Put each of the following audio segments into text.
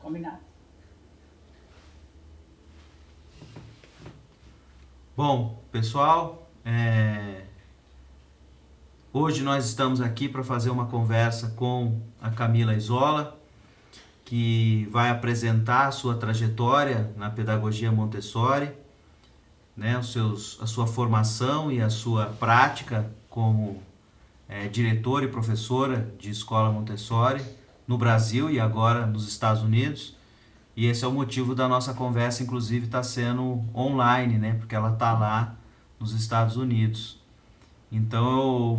Combinado. Bom, pessoal, hoje nós estamos aqui para fazer uma conversa com a Camila Isola, que vai apresentar a sua trajetória na pedagogia Montessori, né, a sua formação e a sua prática como diretora e professora de escola Montessori no Brasil e agora nos Estados Unidos. E esse é o motivo da nossa conversa, inclusive está sendo online, né, porque ela está lá nos Estados Unidos. Então eu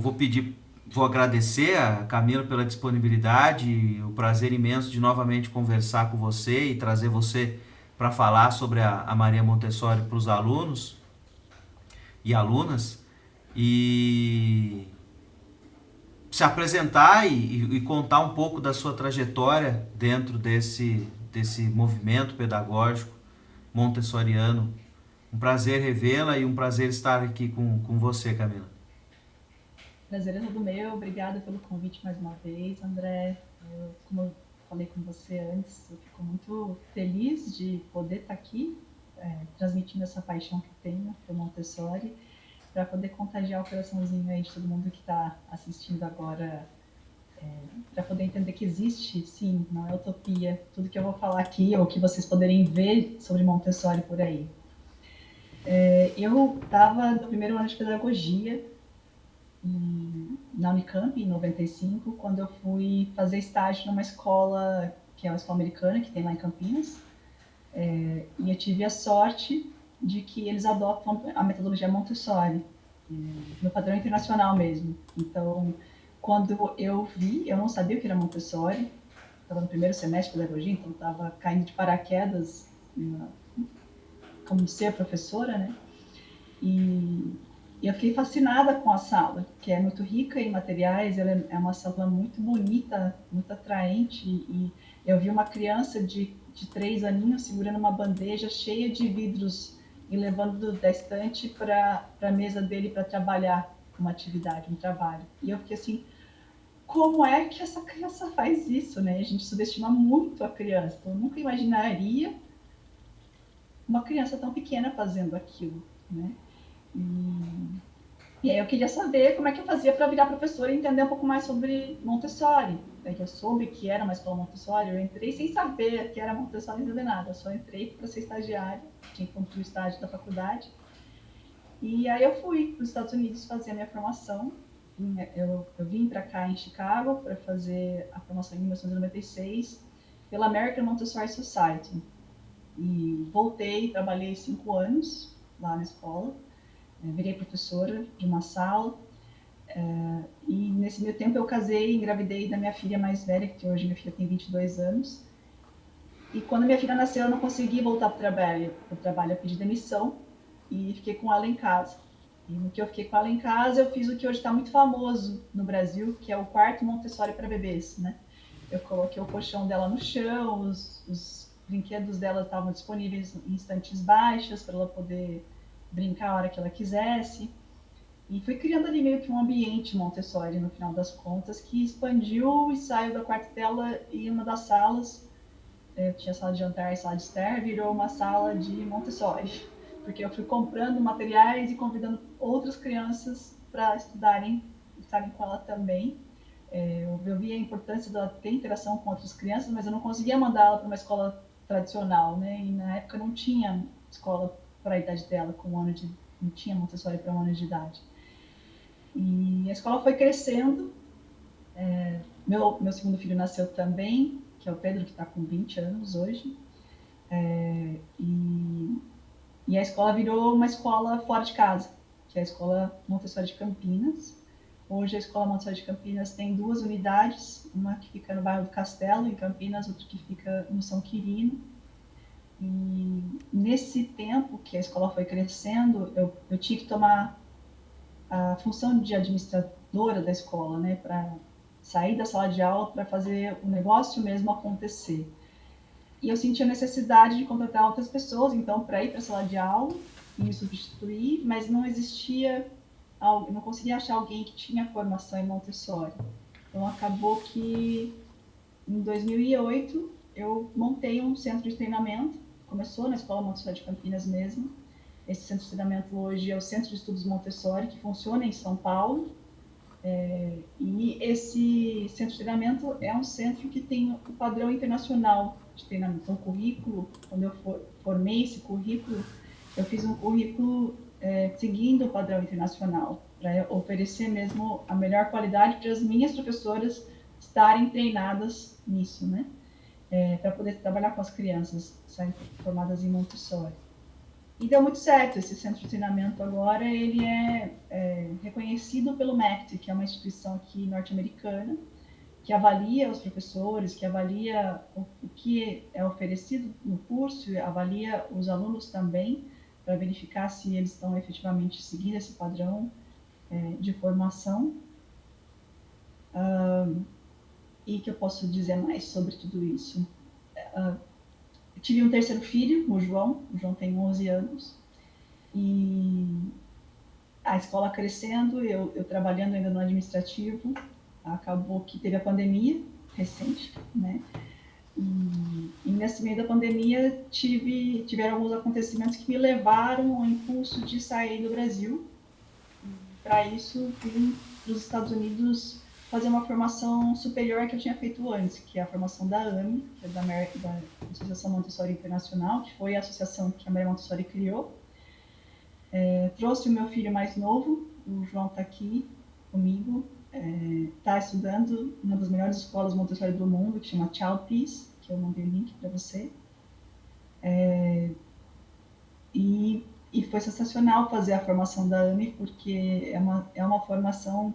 vou agradecer a Camila pela disponibilidade e o prazer imenso de novamente conversar com você e trazer você para falar sobre a Maria Montessori para os alunos e alunas e se apresentar e contar um pouco da sua trajetória dentro desse movimento pedagógico montessoriano. Um prazer revê-la e um prazer estar aqui com você, Camila. Prazer é todo meu. Obrigada pelo convite mais uma vez, André. Como eu falei com você antes, eu fico muito feliz de poder estar aqui, transmitindo essa paixão que eu tenho para o Montessori, para poder contagiar o coraçãozinho aí de todo mundo que está assistindo agora, para poder entender que existe, sim, não é utopia, tudo que eu vou falar aqui, ou que vocês poderem ver sobre Montessori por aí. Eu estava no primeiro ano de pedagogia, na Unicamp, em 95, quando eu fui fazer estágio numa escola, que é uma escola americana, que tem lá em Campinas, e eu tive a sorte de que eles adotam a metodologia Montessori, no padrão internacional mesmo. Então, quando eu vi, eu não sabia o que era Montessori, estava no primeiro semestre de pedagogia, então estava caindo de paraquedas como ser professora, né? E eu fiquei fascinada com a sala, que é muito rica em materiais, ela é uma sala muito bonita, muito atraente, e eu vi uma criança de 3 aninhos segurando uma bandeja cheia de vidros e levando da estante para a mesa dele para trabalhar uma atividade, um trabalho. E eu fiquei assim, como é que essa criança faz isso, né? A gente subestima muito a criança, então eu nunca imaginaria uma criança tão pequena fazendo aquilo, né? E aí eu queria saber como é que eu fazia para virar professora e entender um pouco mais sobre Montessori. Aí eu soube que era uma escola Montessori, eu entrei sem saber que era Montessori, nem saber nada. Eu só entrei para ser estagiária, tinha que cumprir o estágio da faculdade. E aí eu fui para os Estados Unidos fazer a minha formação. Eu vim para cá em Chicago para fazer a formação em 1996 pela American Montessori Society. E voltei, trabalhei 5 anos lá na escola, virei professora de uma sala. E nesse meio tempo eu casei e engravidei da minha filha mais velha, que hoje minha filha tem 22 anos. E quando minha filha nasceu, eu não consegui voltar para o trabalho. Eu pedi demissão e fiquei com ela em casa. E no que eu fiquei com ela em casa, eu fiz o que hoje está muito famoso no Brasil, que é o quarto Montessori para bebês, né? Eu coloquei o colchão dela no chão, os brinquedos dela estavam disponíveis em estantes baixas para ela poder brincar a hora que ela quisesse. E fui criando ali meio que um ambiente Montessori, no final das contas, que expandiu e saiu da quarta dela e uma das salas, tinha sala de jantar e sala de estar, virou uma sala de Montessori. Porque eu fui comprando materiais e convidando outras crianças para estudarem, estarem com ela também. Eu vi a importância dela ter interação com outras crianças, mas eu não conseguia mandar ela para uma escola tradicional, né? E na época não tinha escola para a idade dela, com um ano de, não tinha Montessori para 1 ano de idade. E a escola foi crescendo. Meu segundo filho nasceu também, que é o Pedro, que está com 20 anos hoje. E a escola virou uma escola fora de casa, que é a Escola Montessori de Campinas. Hoje a Escola Montessori de Campinas tem 2 unidades, uma que fica no bairro do Castelo, em Campinas, outra que fica no São Quirino. E nesse tempo que a escola foi crescendo, eu tive que tomar a função de administradora da escola, né, para sair da sala de aula para fazer o negócio mesmo acontecer. E eu senti a necessidade de contratar outras pessoas, então, para ir para a sala de aula e me substituir, mas não existia, não conseguia achar alguém que tinha formação em Montessori. Então, acabou que em 2008 eu montei um centro de treinamento, começou na Escola Montessori de Campinas mesmo. Esse centro de treinamento hoje é o Centro de Estudos Montessori, que funciona em São Paulo. E esse centro de treinamento é um centro que tem o padrão internacional de treinamento. Então, o currículo, quando eu formei esse currículo, eu fiz um currículo seguindo o padrão internacional, para oferecer mesmo a melhor qualidade para as minhas professoras estarem treinadas nisso, né? Para poder trabalhar com as crianças formadas em Montessori. E deu muito certo. Esse centro de treinamento agora ele é reconhecido pelo MECT, que é uma instituição aqui norte-americana, que avalia os professores, que avalia o que é oferecido no curso, avalia os alunos também, para verificar se eles estão efetivamente seguindo esse padrão de formação. E que eu posso dizer mais sobre tudo isso? Eu tive um terceiro filho, o João. O João tem 11 anos. E a escola crescendo, eu trabalhando ainda no administrativo, acabou que teve a pandemia recente, né? E nesse meio da pandemia tiveram alguns acontecimentos que me levaram ao impulso de sair do Brasil. Para isso, vim para os Estados Unidos fazer uma formação superior que eu tinha feito antes, que é a formação da AMI, que é da Associação Montessori Internacional, que foi a associação que a Maria Montessori criou. Trouxe o meu filho mais novo, o João está aqui comigo, está estudando em uma das melhores escolas Montessori do mundo, que chama Child Peace, que eu mandei o link para você. E foi sensacional fazer a formação da AMI, porque é uma formação,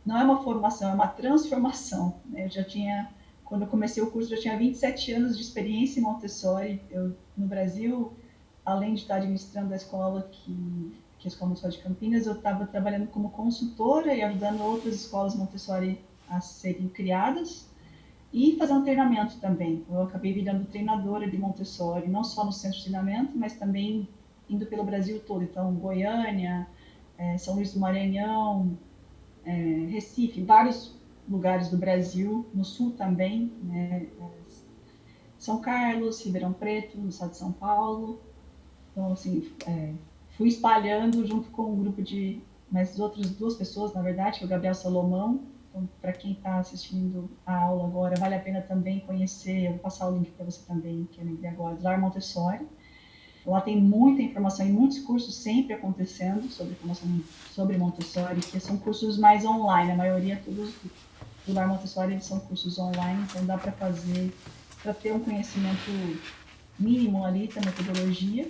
não é uma formação, é uma transformação. Eu já tinha, quando eu comecei o curso, já tinha 27 anos de experiência em Montessori. No Brasil, além de estar administrando a escola, que é a Escola Montessori de Campinas, eu estava trabalhando como consultora e ajudando outras escolas Montessori a serem criadas e fazendo treinamento também. Eu acabei virando treinadora de Montessori, não só no centro de treinamento, mas também indo pelo Brasil todo. Então, Goiânia, São Luís do Maranhão, Recife, vários lugares do Brasil, no sul também, né? São Carlos, Ribeirão Preto, no estado de São Paulo. Então, assim, fui espalhando junto com um grupo de mais outras duas pessoas, na verdade, que é o Gabriel Salomão. Então, para quem está assistindo a aula agora, vale a pena também conhecer. Eu vou passar o link para você também, que eu lembrei agora, do Lar Montessori. Lá tem muita informação e muitos cursos sempre acontecendo sobre informação sobre Montessori, que são cursos mais online. A maioria, todos do Lar Montessori, eles são cursos online, então dá para fazer, para ter um conhecimento mínimo ali da metodologia.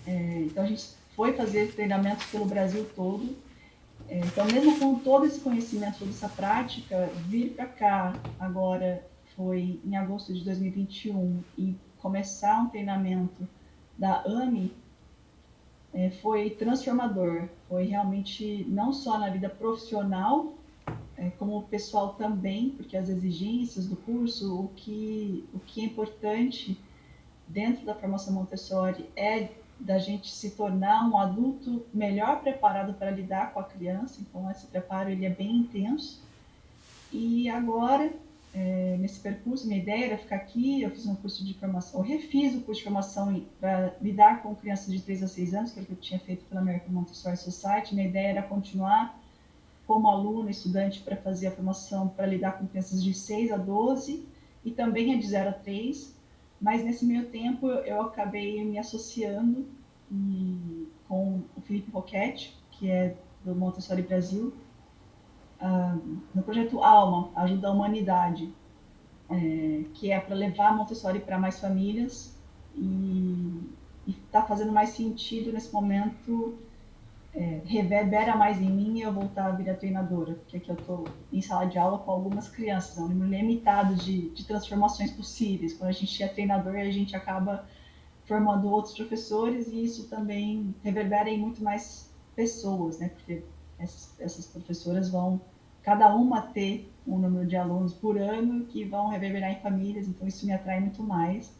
Então a gente foi fazer treinamentos pelo Brasil todo. Então, mesmo com todo esse conhecimento, toda essa prática, vir para cá agora foi em agosto de 2021 e começar um treinamento da AMI foi transformador. Foi realmente não só na vida profissional, como pessoal também, porque as exigências do curso, o que é importante dentro da formação Montessori é da gente se tornar um adulto melhor preparado para lidar com a criança. Então, esse preparo ele é bem intenso. E agora, nesse percurso, minha ideia era ficar aqui. Eu fiz um curso de formação, eu refiz o curso de formação para lidar com crianças de 3 a 6 anos, que era o que eu tinha feito pela American Montessori Society. Minha ideia era continuar como aluna, estudante, para fazer a formação para lidar com crianças de 6 a 12 e também a de 0 a 3. Mas nesse meio tempo eu acabei me associando com o Felipe Roquette, que é do Montessori Brasil, no projeto Alma, Ajuda a Humanidade, que é para levar Montessori para mais famílias, e está fazendo mais sentido nesse momento, reverbera mais em mim eu voltar a virar treinadora, porque aqui eu estou em sala de aula com algumas crianças, é um número limitado de transformações possíveis. Quando a gente é treinador, a gente acaba formando outros professores e isso também reverbera em muito mais pessoas, né? Porque essas professoras vão, cada uma ter um número de alunos por ano que vão reverberar em famílias, então isso me atrai muito mais.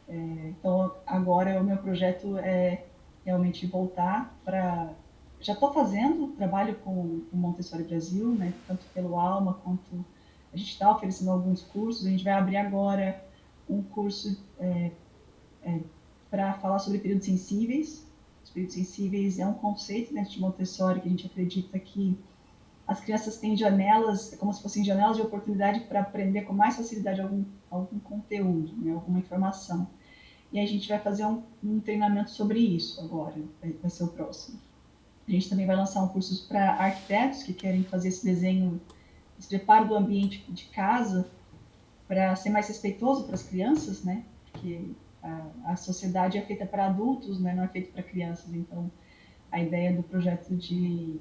Então agora o meu projeto é realmente voltar para... Já estou fazendo trabalho com o Montessori Brasil, né? Tanto pelo Alma quanto a gente está oferecendo alguns cursos. A gente vai abrir agora um curso para falar sobre períodos sensíveis. Os períodos sensíveis é um conceito dentro de Montessori que a gente acredita que as crianças têm janelas, é como se fossem janelas de oportunidade para aprender com mais facilidade algum conteúdo, né, alguma informação. E aí a gente vai fazer um treinamento sobre isso agora, vai ser o próximo. A gente também vai lançar um curso para arquitetos que querem fazer esse desenho, esse preparo do ambiente de casa para ser mais respeitoso para as crianças, né? Porque a sociedade é feita para adultos, né? Não é feita para crianças. Então, a ideia do projeto de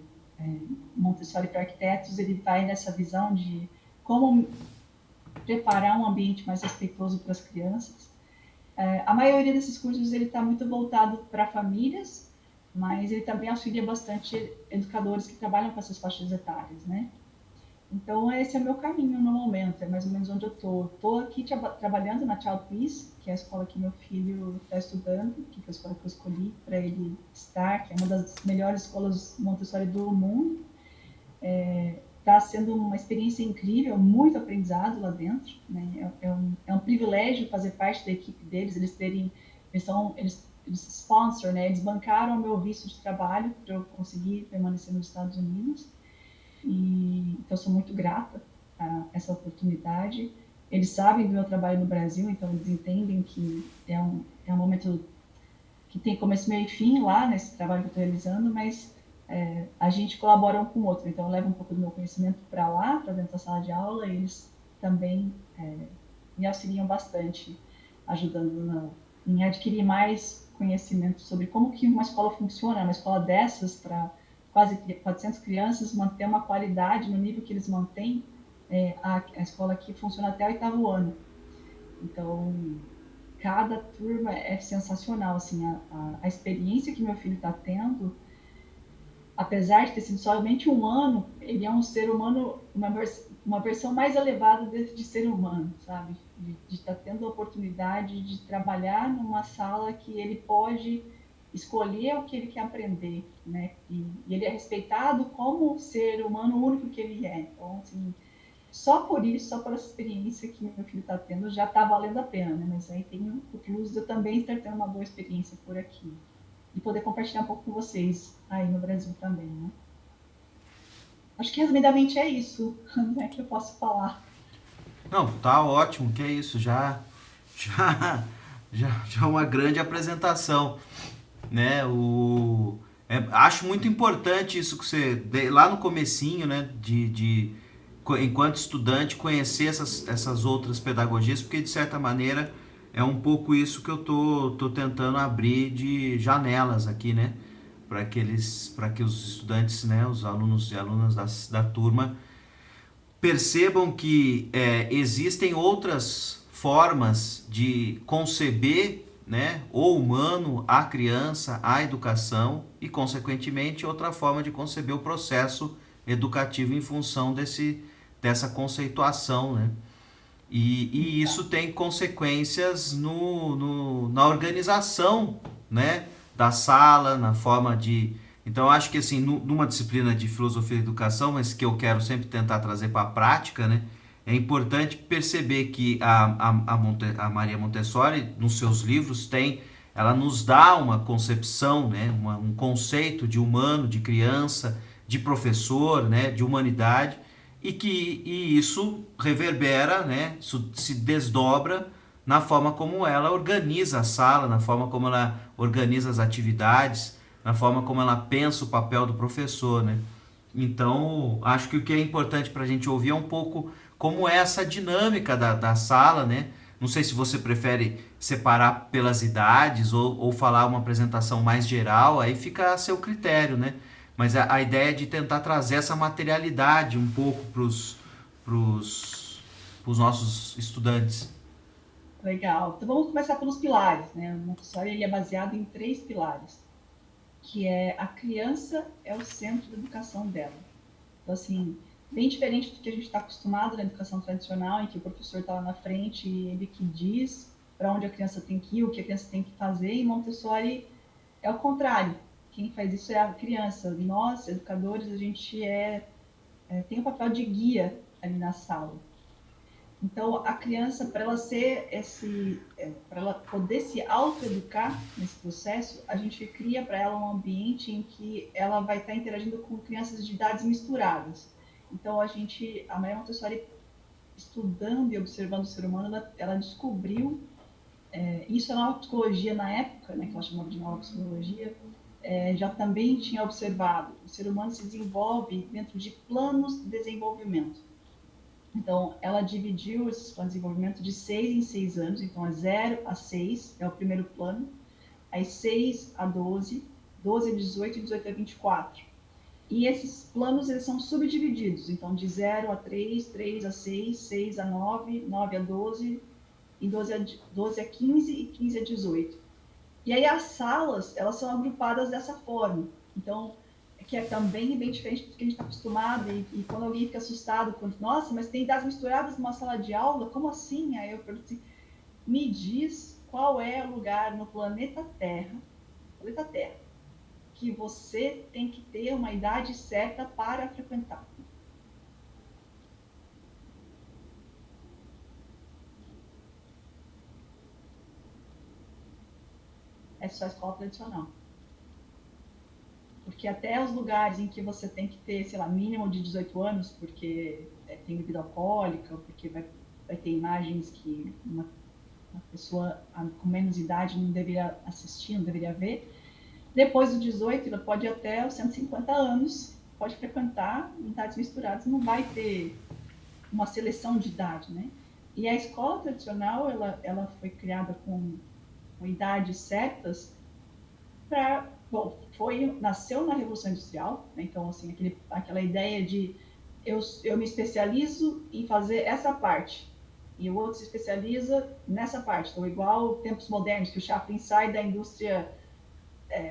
Montessori para arquitetos, ele vai nessa visão de como preparar um ambiente mais respeitoso para as crianças. A maioria desses cursos ele está muito voltado para famílias, mas ele também auxilia bastante educadores que trabalham com essas faixas etárias, né? Então, esse é o meu caminho no momento, é mais ou menos onde eu estou. Estou aqui trabalhando na Child Peace, que é a escola que meu filho está estudando, que foi a escola que eu escolhi para ele estar, que é uma das melhores escolas Montessori do mundo. Está sendo uma experiência incrível, muito aprendizado lá dentro, né? É um privilégio fazer parte da equipe deles, eles sponsor, né? Eles bancaram o meu visto de trabalho para eu conseguir permanecer nos Estados Unidos. Então, eu sou muito grata a essa oportunidade. Eles sabem do meu trabalho no Brasil, então eles entendem que é um momento que tem começo, meio e fim lá nesse trabalho que eu estou realizando, mas a gente colabora um com o outro. Então, eu levo um pouco do meu conhecimento para lá, para dentro da sala de aula, e eles também me auxiliam bastante, ajudando em adquirir mais conhecimento sobre como que uma escola funciona, uma escola dessas para quase 400 crianças, manter uma qualidade no nível que eles mantêm. A escola aqui funciona até o 8º ano. Então, cada turma é sensacional. Assim, a experiência que meu filho está tendo, apesar de ter sido somente um ano, ele é um ser humano, uma versão mais elevada de ser humano, sabe? De estar tendo a oportunidade de trabalhar numa sala que ele pode escolher o que ele quer aprender, né? E ele é respeitado como ser humano único que ele é. Então, assim, só por isso, só por essa experiência que meu filho está tendo, já está valendo a pena, né? Mas aí tem o plus de eu também estar tendo uma boa experiência por aqui. E poder compartilhar um pouco com vocês aí no Brasil também, né? Acho que resumidamente é isso, né, que eu posso falar. Não, tá ótimo, que é isso, já, já é uma grande apresentação, né? Acho muito importante isso que você, lá no comecinho, né, enquanto estudante, conhecer essas outras pedagogias, porque de certa maneira é um pouco isso que eu tô tentando abrir de janelas aqui, né? Para que os estudantes, né, os alunos e alunas da turma percebam que existem outras formas de conceber, né, o humano, a criança, a educação e, consequentemente, outra forma de conceber o processo educativo em função dessa conceituação, né? E isso tem consequências na organização, né, da sala, na forma de... Então, eu acho que, assim, numa disciplina de filosofia da educação, mas que eu quero sempre tentar trazer para a prática, né, é importante perceber que a Maria Montessori, nos seus livros, ela nos dá uma concepção, né, um conceito de humano, de criança, de professor, né, de humanidade, e isso reverbera, né, isso se desdobra na forma como ela organiza a sala, na forma como ela organiza as atividades, na forma como ela pensa o papel do professor, né? Então, acho que o que é importante para a gente ouvir é um pouco como é essa dinâmica da sala, né? Não sei se você prefere separar pelas idades ou falar uma apresentação mais geral, aí fica a seu critério, né? Mas a ideia é de tentar trazer essa materialidade um pouco pros nossos estudantes. Legal. Então vamos começar pelos pilares, né? O Montessori ele é baseado em 3 pilares, que é a criança é o centro da educação dela. Então, assim, bem diferente do que a gente está acostumado na educação tradicional, em que o professor está lá na frente e ele que diz para onde a criança tem que ir, o que a criança tem que fazer, e Montessori é o contrário. Quem faz isso é a criança. Nós, educadores, a gente tem o papel de guia ali na sala. Então, a criança, para ela para ela poder se autoeducar nesse processo, a gente cria para ela um ambiente em que ela vai estar interagindo com crianças de idades misturadas. Então, a Maria Montessori, estudando e observando o ser humano, ela descobriu, isso é nova psicologia na época, né, que ela chamava de nova psicologia, já também tinha observado, o ser humano se desenvolve dentro de planos de desenvolvimento. Então, ela dividiu esses planos de desenvolvimento de 6 em 6 anos. Então, é 0 a 6 é o primeiro plano. Aí, 6 a 12, 12 a 18 e 18 a 24. E esses planos, eles são subdivididos. Então, de 0 a 3, 3 a 6, 6 a 9, 9 a 12, e 12 a 15 e 15 a 18. E aí, as salas, elas são agrupadas dessa forma. Então, que é também bem diferente do que a gente está acostumado, e quando alguém fica assustado, quando, nossa, mas tem idades misturadas numa sala de aula, como assim? Aí eu pergunto assim, me diz qual é o lugar no planeta Terra, que você tem que ter uma idade certa para frequentar. É só a escola tradicional. Porque até os lugares em que você tem que ter, sei lá, mínimo de 18 anos, porque tem bebida alcoólica, porque vai ter imagens que uma pessoa com menos idade não deveria assistir, não deveria ver. Depois dos 18, ela pode ir até os 150 anos, pode frequentar em idades misturadas, não vai ter uma seleção de idade, né? E a escola tradicional, ela foi criada com idades certas para, bom, nasceu na Revolução Industrial, né? Então, assim, aquela ideia de eu me especializo em fazer essa parte, e o outro se especializa nessa parte. Então, igual tempos modernos, que o Chaplin sai da indústria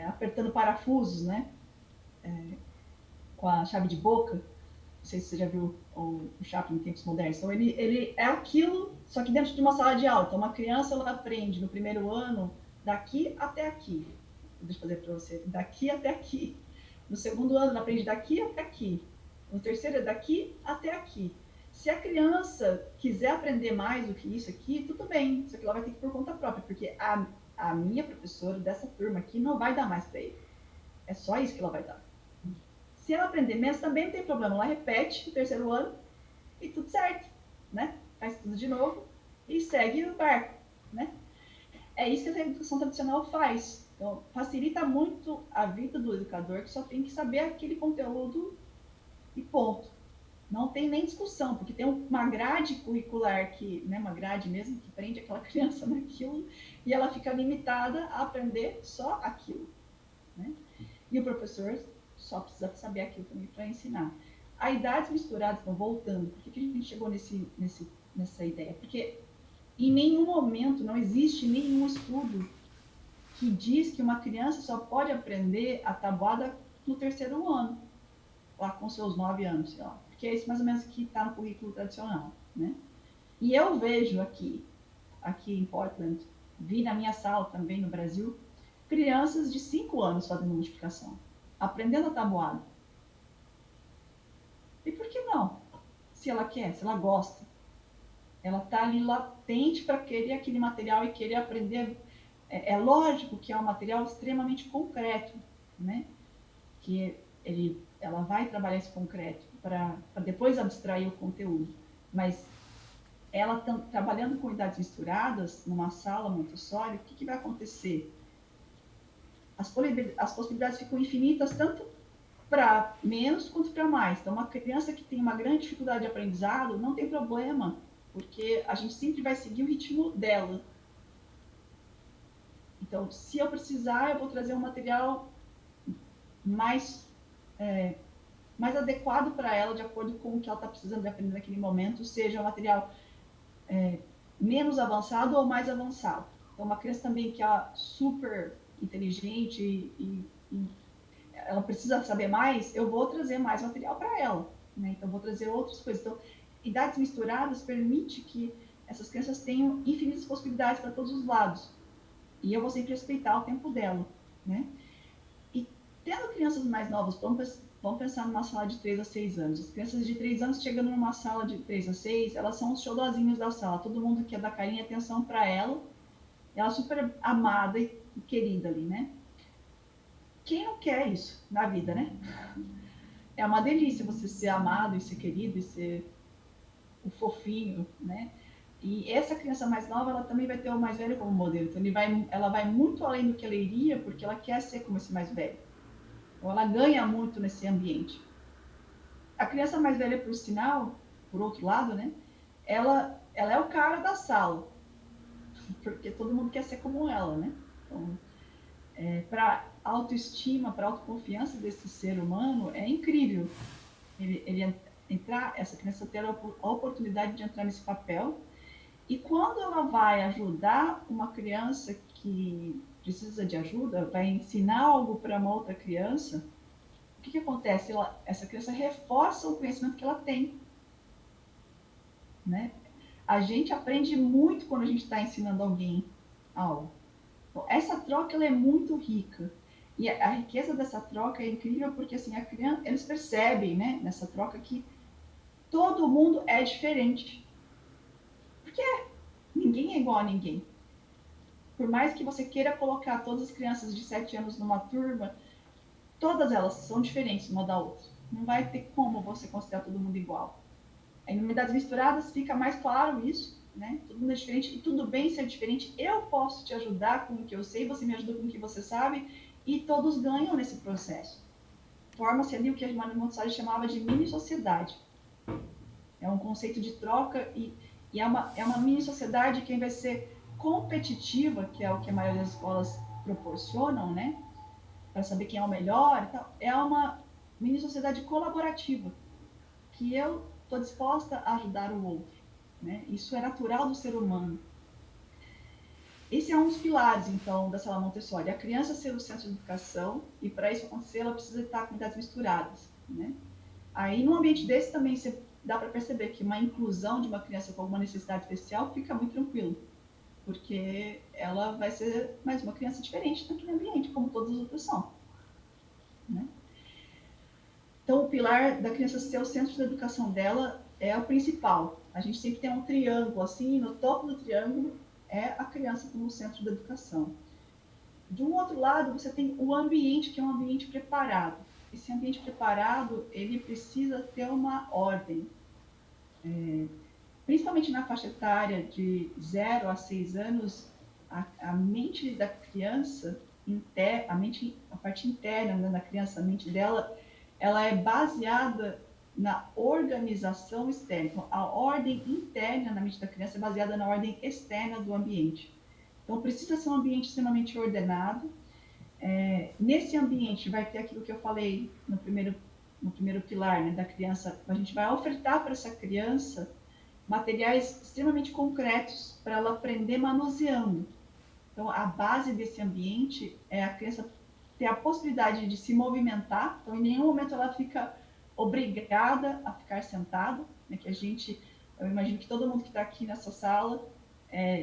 apertando parafusos, né? Com a chave de boca. Não sei se você já viu o Chaplin em tempos modernos. Então, ele é aquilo, só que dentro de uma sala de aula. Então, uma criança, ela aprende no primeiro ano daqui até aqui. Deixa eu fazer para você. Daqui até aqui. No segundo ano, ela aprende daqui até aqui. No terceiro, é daqui até aqui. Se a criança quiser aprender mais do que isso aqui, tudo bem. Só que ela vai ter que ir por conta própria, porque a minha professora dessa turma aqui não vai dar mais para ele. É só isso que ela vai dar. Se ela aprender menos, também não tem problema. Ela repete o terceiro ano e tudo certo, né? Faz tudo de novo e segue o barco, né? É isso que a educação tradicional faz. Então, facilita muito a vida do educador, que só tem que saber aquele conteúdo e ponto. Não tem nem discussão, porque tem uma grade curricular né, uma grade mesmo, que prende aquela criança naquilo, e ela fica limitada a aprender só aquilo, né? E o professor só precisa saber aquilo também para ensinar. A idades misturadas, então, voltando, por que a gente chegou nessa ideia? Porque em nenhum momento, não existe nenhum estudo que diz que uma criança só pode aprender a tabuada no terceiro ano, lá com seus 9 anos, sei lá. Porque é isso mais ou menos que está no currículo tradicional, né? E eu vejo aqui em Portland, vi na minha sala também no Brasil, crianças de 5 anos fazendo multiplicação, aprendendo a tabuada. E por que não? Se ela quer, se ela gosta. Ela está ali latente para querer aquele material e querer aprender. É lógico que é um material extremamente concreto, né? Que ela vai trabalhar esse concreto para depois abstrair o conteúdo. Mas ela trabalhando com idades misturadas, numa sala Montessori, o que vai acontecer? As possibilidades ficam infinitas, tanto para menos quanto para mais. Então, uma criança que tem uma grande dificuldade de aprendizado, não tem problema, porque a gente sempre vai seguir o ritmo dela. Então, se eu precisar, eu vou trazer um material mais, mais adequado para ela, de acordo com o que ela está precisando de aprender naquele momento, seja um material menos avançado ou mais avançado. Então, uma criança também que é super inteligente e ela precisa saber mais, eu vou trazer mais material para ela, né? Então, vou trazer outras coisas. Então, idades misturadas permite que essas crianças tenham infinitas possibilidades para todos os lados. E eu vou sempre respeitar o tempo dela, né? E tendo crianças mais novas, vamos pensar numa sala de 3 a 6 anos. As crianças de 3 anos chegando numa sala de 3 a 6, elas são os xodozinhos da sala. Todo mundo quer dar carinho e atenção para ela. Ela é super amada e querida ali, né? Quem não quer isso na vida, né? É uma delícia você ser amado e ser querido e ser o fofinho, né? E essa criança mais nova, ela também vai ter o mais velho como modelo. Então ela vai muito além do que ela iria, porque ela quer ser como esse mais velho. Então ela ganha muito nesse ambiente. A criança mais velha, por sinal, por outro lado, né? Ela é o cara da sala, porque todo mundo quer ser como ela, né? Então, para autoestima, para autoconfiança desse ser humano, é incrível ele entrar, essa criança ter a oportunidade de entrar nesse papel. E quando ela vai ajudar uma criança que precisa de ajuda, vai ensinar algo para uma outra criança, o que acontece? Essa criança reforça o conhecimento que ela tem, né? A gente aprende muito quando a gente está ensinando alguém algo. Então, essa troca ela é muito rica. E a riqueza dessa troca é incrível porque assim, a criança, eles percebem, né, nessa troca que todo mundo é diferente. Porque ninguém é igual a ninguém. Por mais que você queira colocar todas as crianças de 7 anos numa turma, todas elas são diferentes uma da outra. Não vai ter como você considerar todo mundo igual. Em unidades misturadas fica mais claro isso, né? Todo mundo é diferente e tudo bem ser diferente. Eu posso te ajudar com o que eu sei, você me ajuda com o que você sabe e todos ganham nesse processo. Forma-se ali o que a Maria Montessori chamava de mini-sociedade. É um conceito de troca e é uma mini-sociedade que vai ser competitiva, que é o que a maioria das escolas proporcionam, né? Para saber quem é o melhor e tal. É uma mini-sociedade colaborativa, que eu estou disposta a ajudar o outro, né? Isso é natural do ser humano. Esse é um dos pilares, então, da Sala Montessori. A criança ser o centro de educação e, para isso acontecer, ela precisa estar com idades misturadas, né? Aí, num ambiente desse também, dá para perceber que uma inclusão de uma criança com alguma necessidade especial fica muito tranquilo, porque ela vai ser mais uma criança diferente naquele ambiente, como todas as outras são, né? Então, o pilar da criança ser o centro da educação dela é o principal. A gente sempre tem um triângulo assim, no topo do triângulo é a criança como centro da educação. De um outro lado, você tem o ambiente, que é um ambiente preparado. Esse ambiente preparado, ele precisa ter uma ordem. Principalmente na faixa etária de 0 a 6 anos, a mente da criança, a parte interna, né, da criança, a mente dela, ela é baseada na organização externa. Então, a ordem interna na mente da criança é baseada na ordem externa do ambiente. Então, precisa ser um ambiente extremamente ordenado. Nesse ambiente vai ter aquilo que eu falei no primeiro pilar, né, da criança. A gente vai ofertar para essa criança materiais extremamente concretos para ela aprender manuseando. Então, a base desse ambiente é a criança ter a possibilidade de se movimentar. Então, em nenhum momento ela fica obrigada a ficar sentada, né? Eu imagino que todo mundo que está aqui nessa sala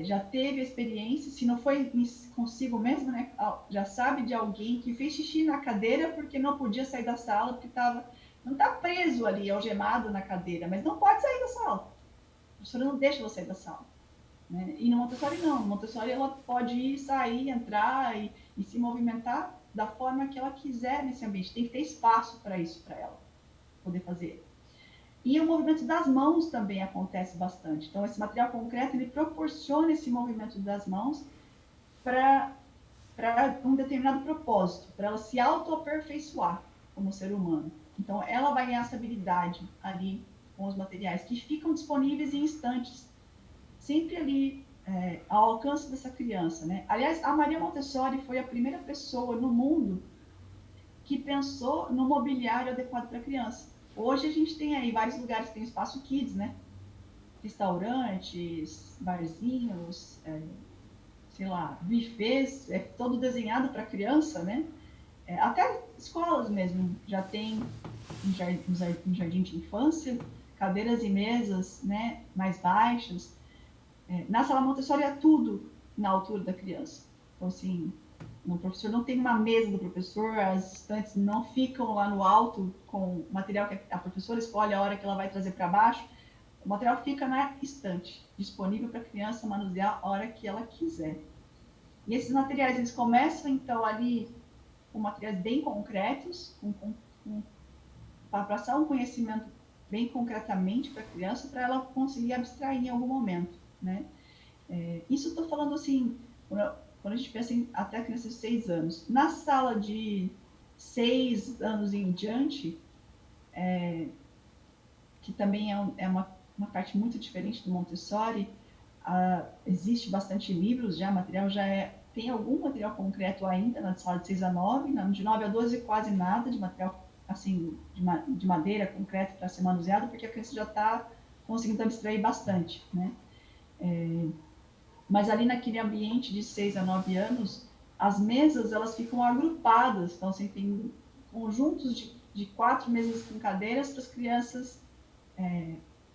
já teve a experiência, se não foi consigo mesmo, né? Já sabe de alguém que fez xixi na cadeira porque não podia sair da sala, porque não está preso ali, algemado na cadeira, mas não pode sair da sala. A professora não deixa você sair da sala. Né? E no Montessori não. No Montessori ela pode ir, sair, entrar e se movimentar da forma que ela quiser nesse ambiente. Tem que ter espaço para isso, para ela poder fazer. E o movimento das mãos também acontece bastante. Então, esse material concreto, ele proporciona esse movimento das mãos para um determinado propósito, para ela se auto-aperfeiçoar como ser humano. Então, ela vai ganhar essa habilidade ali com os materiais que ficam disponíveis em instantes, sempre ali ao alcance dessa criança, né? Aliás, a Maria Montessori foi a primeira pessoa no mundo que pensou no mobiliário adequado para a criança. Hoje a gente tem aí vários lugares que tem espaço kids, né? Restaurantes, barzinhos, sei lá, buffets, todo desenhado para criança, né? Até escolas mesmo já tem um jardim de infância, cadeiras e mesas, né, mais baixas. Na Sala Montessori é tudo na altura da criança. Então, assim, O professor não tem uma mesa do professor, as estantes não ficam lá no alto com o material que a professora escolhe a hora que ela vai trazer para baixo. O material fica na estante, disponível para a criança manusear a hora que ela quiser. E esses materiais, eles começam, então, ali com materiais bem concretos, para passar um conhecimento bem concretamente para a criança, para ela conseguir abstrair em algum momento, né? Isso eu estou falando assim, quando a gente pensa em até crianças de 6 anos. Na sala de 6 anos em diante, que também é uma parte muito diferente do Montessori, existe bastante livros já, material já tem algum material concreto ainda na sala de 6 a 9, de 9 a 12 quase nada de material assim, de madeira concreto para ser manuseado, porque a criança já está conseguindo abstrair bastante, né? Mas ali naquele ambiente de 6 a 9 anos, as mesas elas ficam agrupadas, então assim, tem conjuntos de 4 mesas com cadeiras para as crianças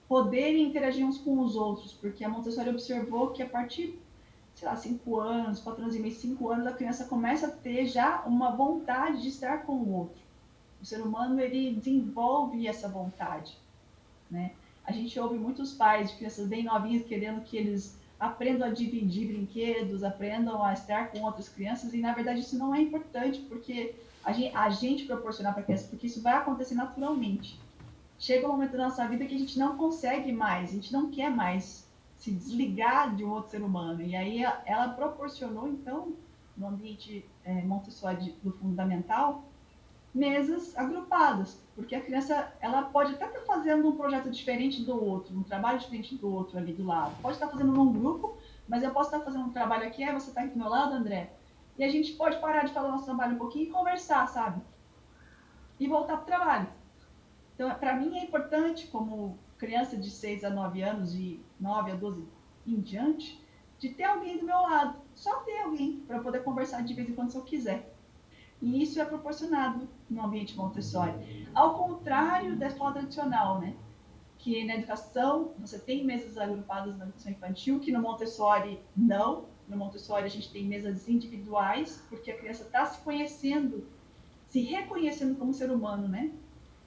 poderem interagir uns com os outros, porque a Montessori observou que a partir, sei lá, 5 anos, 4 anos e meio, 5 anos, a criança começa a ter já uma vontade de estar com o outro. O ser humano, ele desenvolve essa vontade, né? A gente ouve muitos pais de crianças bem novinhas querendo que eles aprendam a dividir brinquedos, aprendam a estar com outras crianças, e na verdade isso não é importante, porque a gente proporcionar para a criança, porque isso vai acontecer naturalmente. Chega um momento da nossa vida que a gente não consegue mais, a gente não quer mais se desligar de um outro ser humano. E aí ela proporcionou, então, no ambiente Montessori do fundamental, mesas agrupadas, porque a criança ela pode até estar fazendo um projeto diferente do outro, um trabalho diferente do outro ali do lado. Pode estar fazendo num grupo, mas eu posso estar fazendo um trabalho aqui, você está aqui do meu lado, André, e a gente pode parar de falar nosso trabalho um pouquinho e conversar, sabe? E voltar para o trabalho. Então, para mim é importante, como criança de 6 a 9 anos, de 9 a 12 em diante, de ter alguém do meu lado. Só ter alguém para poder conversar de vez em quando se eu quiser. E isso é proporcionado no ambiente Montessori. Ao contrário da escola tradicional, né? Que na educação você tem mesas agrupadas na educação infantil, que no Montessori não. No Montessori a gente tem mesas individuais, porque a criança está se conhecendo, se reconhecendo como ser humano, né?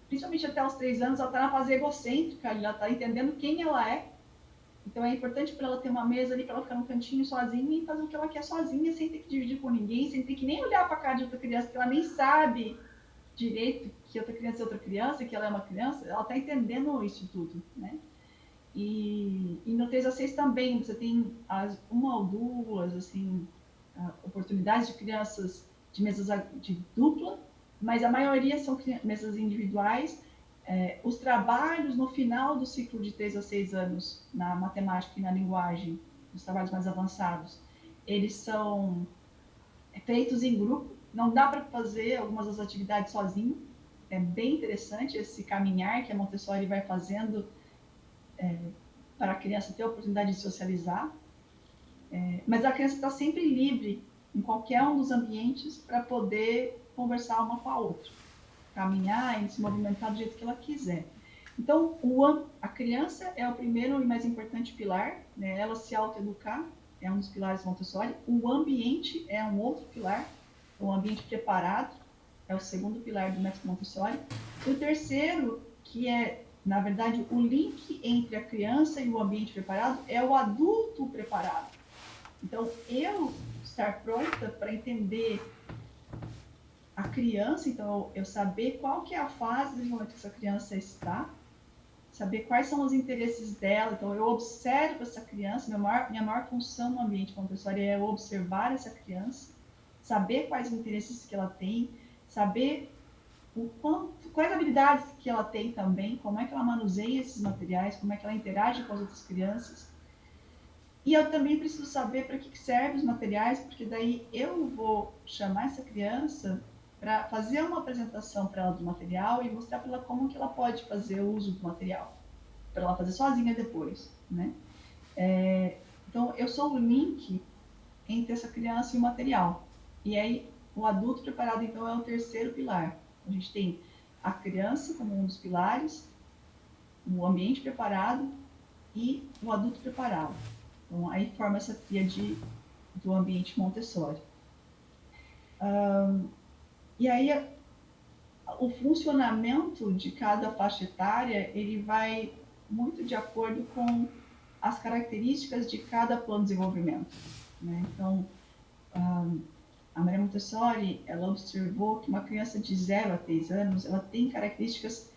Principalmente até os 3 anos, ela está na fase egocêntrica, ela está entendendo quem ela é. Então é importante para ela ter uma mesa ali, para ela ficar no cantinho sozinha e fazer o que ela quer sozinha, sem ter que dividir com ninguém, sem ter que nem olhar para a cara de outra criança, que ela nem sabe direito que outra criança é outra criança, que ela é uma criança, ela está entendendo isso tudo, né? E no 3 a 6 também, você tem uma ou duas, assim, oportunidades de crianças de mesas de dupla, mas a maioria são mesas individuais. Os trabalhos no final do ciclo de 3 a 6 anos, na matemática e na linguagem, os trabalhos mais avançados, eles são feitos em grupo, não dá para fazer algumas das atividades sozinho. É bem interessante esse caminhar que a Montessori vai fazendo para a criança ter a oportunidade de socializar. Mas a criança está sempre livre em qualquer um dos ambientes para poder conversar uma com a outra, caminhar e se movimentar do jeito que ela quiser. Então, a criança é o primeiro e mais importante pilar, né? Ela se autoeducar é um dos pilares Montessori. O ambiente é um outro pilar, o ambiente preparado é o segundo pilar do método Montessori. E o terceiro, que é, na verdade, o link entre a criança e o ambiente preparado, é o adulto preparado. Então, eu estar pronta para entender a criança, então eu saber qual que é a fase de desenvolvimento que essa criança está, saber quais são os interesses dela, então eu observo essa criança, minha maior função no ambiente Montessori é eu observar essa criança, saber quais interesses que ela tem, saber quais habilidades que ela tem também, como é que ela manuseia esses materiais, como é que ela interage com as outras crianças. E eu também preciso saber para que servem os materiais, porque daí eu vou chamar essa criança para fazer uma apresentação para ela do material e mostrar para ela como que ela pode fazer o uso do material, para ela fazer sozinha depois, né? Então, eu sou o link entre essa criança e o material. E aí, o adulto preparado, então, é o terceiro pilar. A gente tem a criança como um dos pilares, o ambiente preparado e o adulto preparado. Então, aí forma essa tríade do ambiente Montessori. E aí o funcionamento de cada faixa etária, ele vai muito de acordo com as características de cada plano de desenvolvimento, né? Então, a Maria Montessori, ela observou que uma criança de 0 a 3 anos, ela tem características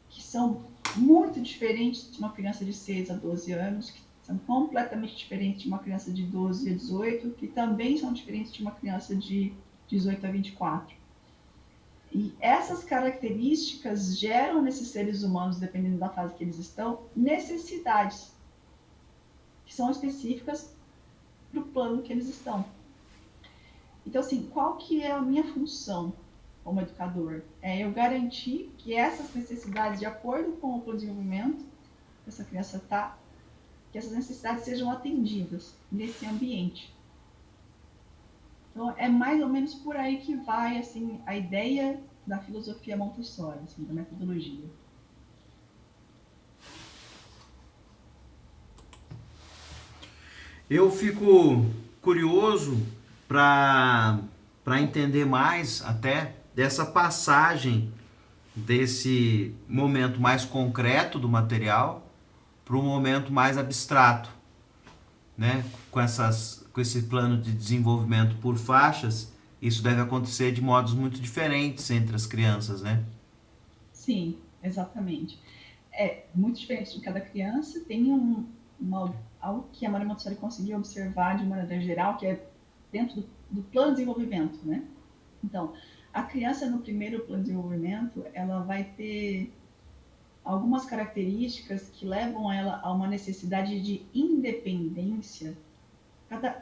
que são muito diferentes de uma criança de 6 a 12 anos, que são completamente diferentes de uma criança de 12 a 18, que também são diferentes de uma criança de 18 a 24. E essas características geram nesses seres humanos, dependendo da fase que eles estão, necessidades que são específicas para o plano que eles estão. Então, assim, qual que é a minha função como educador? É eu garantir que essas necessidades, de acordo com o plano de desenvolvimento que essa criança está, que essas necessidades sejam atendidas nesse ambiente. Então, é mais ou menos por aí que vai, assim, a ideia da filosofia Montessori, assim, da metodologia. Eu fico curioso para entender mais até dessa passagem desse momento mais concreto do material para um momento mais abstrato, né? Com esse plano de desenvolvimento por faixas, isso deve acontecer de modos muito diferentes entre as crianças, né? Sim, exatamente. É muito diferente de cada criança. Tem algo que a Maria Montessori conseguiu observar de maneira geral, que é dentro do plano de desenvolvimento, né? Então, a criança no primeiro plano de desenvolvimento, ela vai ter algumas características que levam ela a uma necessidade de independência.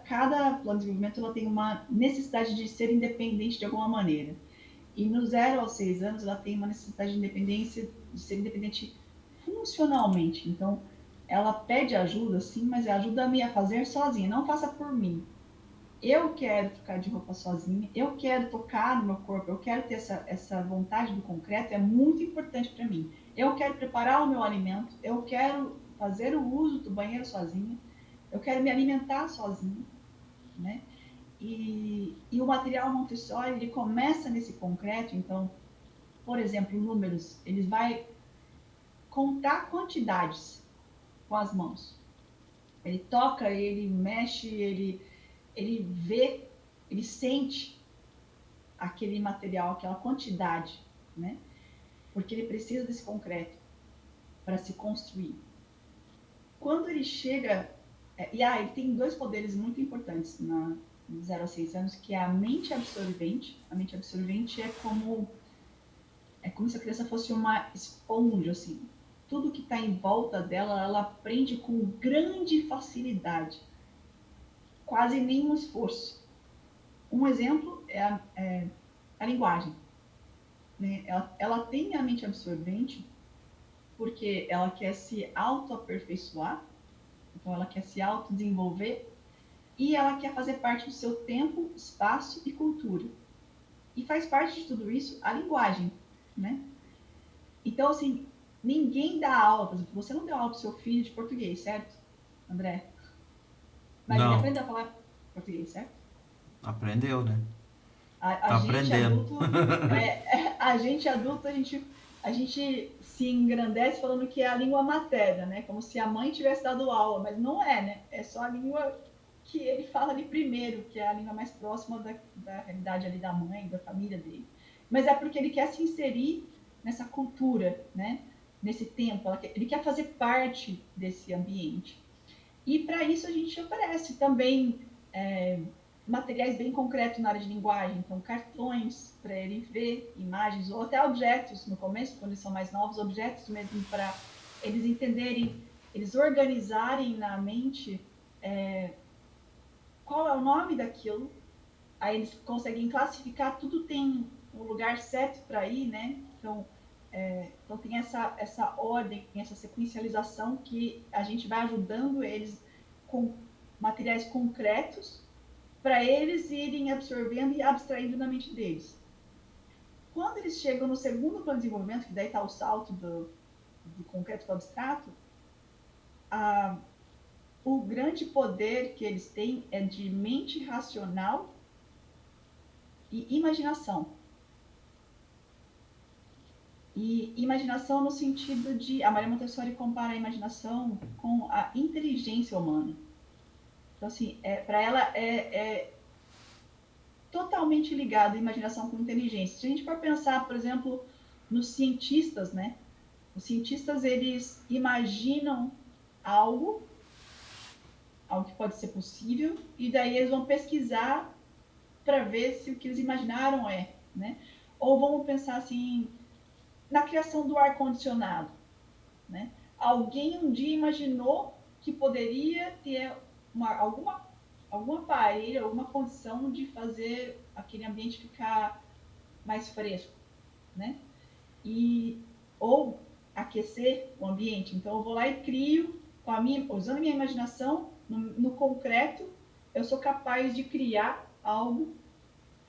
Cada plano de desenvolvimento ela tem uma necessidade de ser independente de alguma maneira. E no 0 aos 6 anos, ela tem uma necessidade de independência, de ser independente funcionalmente. Então, ela pede ajuda, sim, mas ajuda-me a fazer sozinha, não faça por mim. Eu quero trocar de roupa sozinha, eu quero tocar no meu corpo, eu quero ter essa vontade do concreto, é muito importante para mim. Eu quero preparar o meu alimento, eu quero fazer o uso do banheiro sozinha, eu quero me alimentar sozinha, né? E o material Montessori, ele começa nesse concreto, então, por exemplo, números, ele vai contar quantidades com as mãos. Ele toca, ele mexe, ele vê, ele sente aquele material, aquela quantidade, né? Porque ele precisa desse concreto para se construir. Quando ele chega... ele tem dois poderes muito importantes na 0 a 6 anos, que é a mente absorvente. A mente absorvente é como se a criança fosse uma esponja, assim. Tudo que está em volta dela, ela aprende com grande facilidade, quase nenhum esforço. Um exemplo é a linguagem. Né? Ela tem a mente absorvente porque ela quer se auto-aperfeiçoar, então ela quer se autodesenvolver e ela quer fazer parte do seu tempo, espaço e cultura. E faz parte de tudo isso a linguagem, né? Então, assim, ninguém dá aula, por exemplo, você não deu aula para o seu filho de português, certo, André? Mas ele Não, aprendeu a falar português, certo? aprendeu, né? A Tá gente aprendendo. adulto, a gente adulto, a gente se engrandece falando que é a língua materna, né? Como se a mãe tivesse dado aula, mas não é, né? É só a língua que ele fala ali primeiro, que é a língua mais próxima da realidade ali da mãe, da família dele. Mas é porque ele quer se inserir nessa cultura, né? Nesse tempo, ele quer fazer parte desse ambiente. E para isso a gente oferece também materiais bem concretos na área de linguagem, então cartões para ele ver imagens, ou até objetos no começo, quando eles são mais novos, objetos mesmo para eles entenderem, eles organizarem na mente qual é o nome daquilo, aí eles conseguem classificar, tudo tem um lugar certo para ir, né? Então tem essa ordem, essa sequencialização que a gente vai ajudando eles com materiais concretos para eles irem absorvendo e abstraindo na mente deles. Quando eles chegam no segundo plano de desenvolvimento, que daí está o salto do concreto para o abstrato, o grande poder que eles têm é de mente racional e imaginação. E imaginação no sentido de... A Maria Montessori compara a imaginação com a inteligência humana. Então, assim, para ela é totalmente ligado a imaginação com inteligência. Se a gente for pensar, por exemplo, nos cientistas, né? Os cientistas, eles imaginam algo que pode ser possível, e daí eles vão pesquisar para ver se o que eles imaginaram né? Ou vamos pensar assim, na criação do ar-condicionado, né? Alguém um dia imaginou que poderia ter algum aparelho, alguma condição de fazer aquele ambiente ficar mais fresco, né? Ou aquecer o ambiente. Então eu vou lá e crio, usando a minha imaginação, no concreto, eu sou capaz de criar algo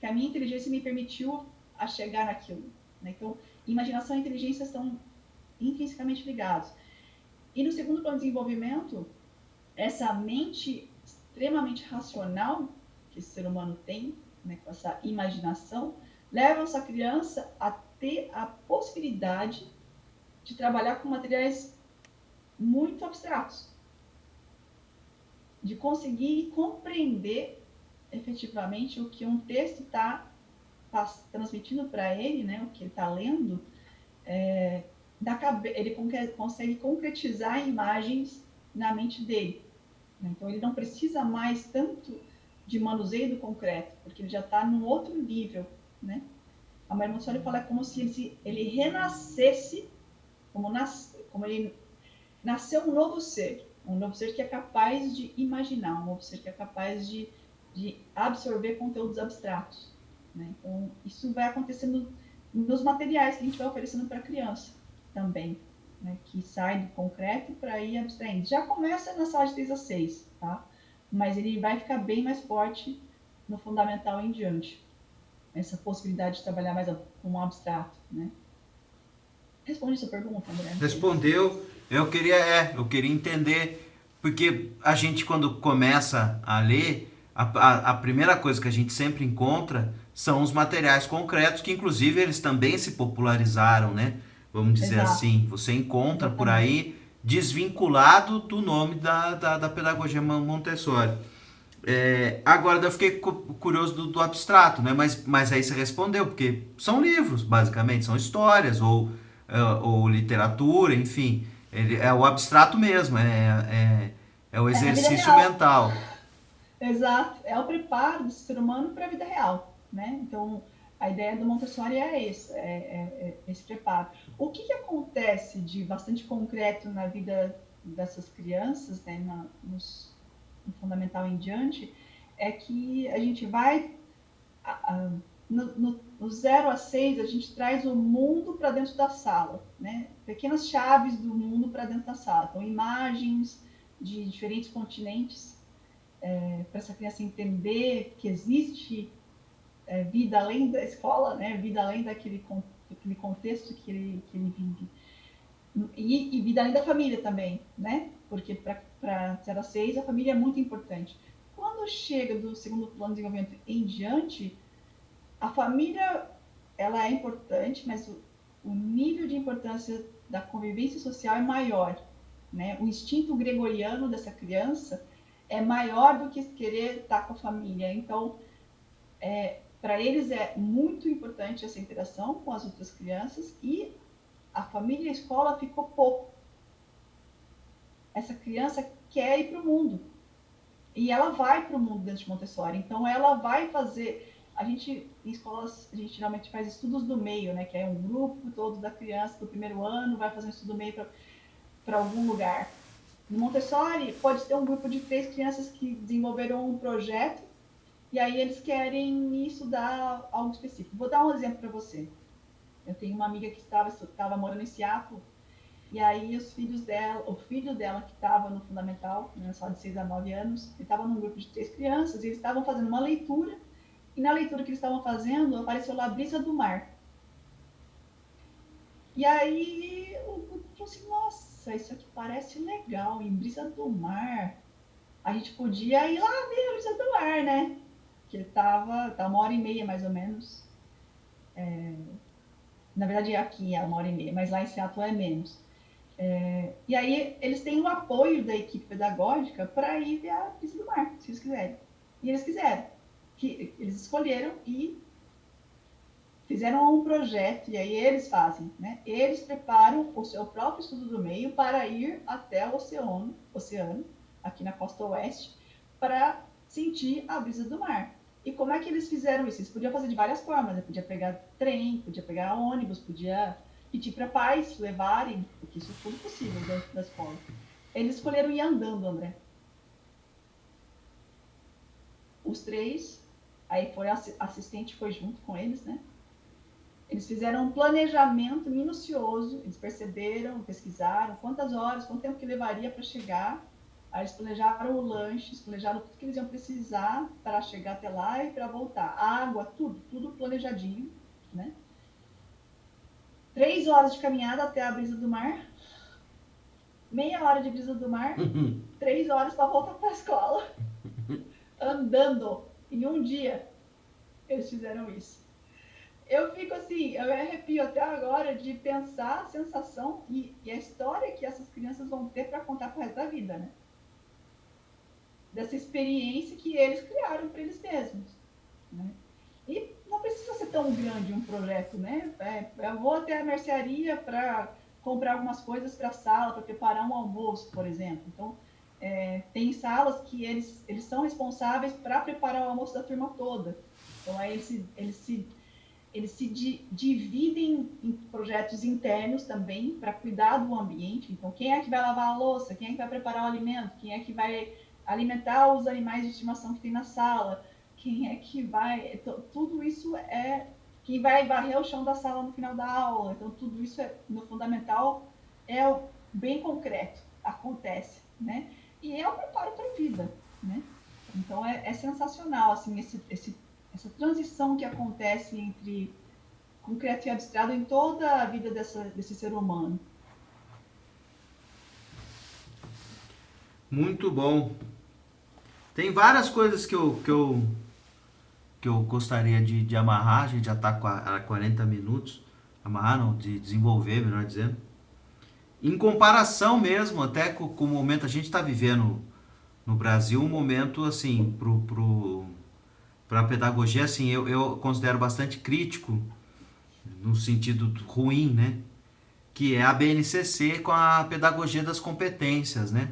que a minha inteligência me permitiu a chegar naquilo, né? Então, imaginação e inteligência estão intrinsecamente ligados. E no segundo plano de desenvolvimento, essa mente extremamente racional que esse ser humano tem, né, com essa imaginação, leva essa criança a ter a possibilidade de trabalhar com materiais muito abstratos, de conseguir compreender efetivamente o que um texto está transmitindo para ele, né, o que ele está lendo, ele consegue concretizar imagens na mente dele. Então, ele não precisa mais tanto de manuseio do concreto, porque ele já está num outro nível, né? A Maria Montessori fala como se ele renascesse, como ele nasceu um novo ser que é capaz de imaginar, um novo ser que é capaz de absorver conteúdos abstratos, né? Então, isso vai acontecendo nos materiais que a gente vai oferecendo para a criança também, né? Que sai do concreto para ir abstraindo. Já começa na sala de 3 a 6, tá? Mas ele vai ficar bem mais forte no fundamental em diante. Essa possibilidade de trabalhar mais com um abstrato, né? Responde sua pergunta, André. Respondeu. Eu queria entender, porque a gente quando começa a ler, a primeira coisa que a gente sempre encontra são os materiais concretos, que inclusive eles também se popularizaram, né? Vamos dizer Exato, assim, você encontra por exatamente. aí desvinculado do nome da pedagogia Montessori. Agora eu fiquei curioso do abstrato, né? Mas aí você respondeu, porque são livros, basicamente, são histórias ou literatura, enfim. Ele é o abstrato mesmo, é o É a vida exercício real. mental. Exato. É o preparo do ser humano para a vida real, né? Então, a ideia do Montessori é esse preparo. O que acontece de bastante concreto na vida dessas crianças, né, no fundamental em diante, é que a gente vai no 0 a 6, a gente traz o mundo para dentro da sala, né? Pequenas chaves do mundo para dentro da sala. Então, imagens de diferentes continentes, para essa criança entender que existe vida além da escola, né? Vida além daquele contexto que ele vive. E vida além da família também, né? Porque para 0 a 6, a família é muito importante. Quando chega do segundo plano de desenvolvimento em diante, a família, ela é importante, mas o nível de importância da convivência social é maior, né? O instinto gregoriano dessa criança é maior do que querer estar com a família. Então, para eles é muito importante essa interação com as outras crianças, e a família e a escola ficou pouco. Essa criança quer ir para o mundo, e ela vai para o mundo dentro de Montessori. Então, ela vai fazer... em escolas, a gente geralmente faz estudos do meio, né? Que é um grupo todo da criança do primeiro ano vai fazer um estudo do meio para algum lugar. No Montessori, pode ter um grupo de 3 crianças que desenvolveram um projeto, e aí eles querem estudar algo específico. Vou dar um exemplo para você. Eu tenho uma amiga que estava morando em Seattle, e aí o filho dela que estava no fundamental, né, só de 6 a 9 anos, ele estava num grupo de 3 crianças, e eles estavam fazendo uma leitura, e na leitura que eles estavam fazendo, apareceu lá a Brisa do Mar. E aí o grupo falou assim, nossa, isso aqui parece legal, em Brisa do Mar. A gente podia ir lá ver a Brisa do Mar, né? que ele estava 1h30 mais ou menos. Na verdade, aqui é 1h30, mas lá em Seattle é menos. E aí eles têm o apoio da equipe pedagógica para ir ver a Brisa do Mar, se eles quiserem. E eles quiseram. Eles escolheram e fizeram um projeto, e aí eles fazem, né? Eles preparam o seu próprio estudo do meio para ir até o oceano, aqui na costa oeste, para sentir a brisa do mar. E como é que eles fizeram isso? Eles podiam fazer de várias formas, né? Podia pegar trem, podia pegar ônibus, podia pedir para pais levarem, porque isso é tudo possível dentro da escola. Eles escolheram ir andando, André. Os 3, aí foi a assistente foi junto com eles, né? Eles fizeram um planejamento minucioso, eles perceberam, pesquisaram quantas horas, quanto tempo que levaria para chegar. Aí eles planejaram o lanche, eles planejaram tudo que eles iam precisar para chegar até lá e para voltar. Água, tudo planejadinho, né? 3 horas de caminhada até a brisa do mar, meia hora de brisa do mar, 3 horas para voltar para a escola, andando. Em um dia, eles fizeram isso. Eu fico assim, eu me arrepio até agora de pensar a sensação e a história que essas crianças vão ter para contar pro resto da vida, né? Dessa experiência que eles criaram para eles mesmos, né? E não precisa ser tão grande um projeto, né? Eu vou até a mercearia para comprar algumas coisas para a sala, para preparar um almoço, por exemplo. Então, tem salas que eles são responsáveis para preparar o almoço da turma toda. Então, aí eles se dividem em projetos internos também para cuidar do ambiente. Então, quem é que vai lavar a louça? Quem é que vai preparar o alimento? Quem é que vai alimentar os animais de estimação que tem na sala? Quem é que vai... Tudo isso quem vai varrer o chão da sala no final da aula. Então, tudo isso, no fundamental, é bem concreto, acontece, né? E é o preparo para a vida, né? Então, é sensacional, assim, essa transição que acontece entre concreto e abstrato em toda a vida desse ser humano. Muito bom. Tem várias coisas que eu gostaria de amarrar. A gente já está a 40 minutos. Amarrar, não, de desenvolver, melhor dizendo. Em comparação mesmo, até com o momento a gente está vivendo no Brasil, um momento assim, para a pedagogia, assim, eu considero bastante crítico, no sentido ruim, né? Que é a BNCC com a pedagogia das competências, né?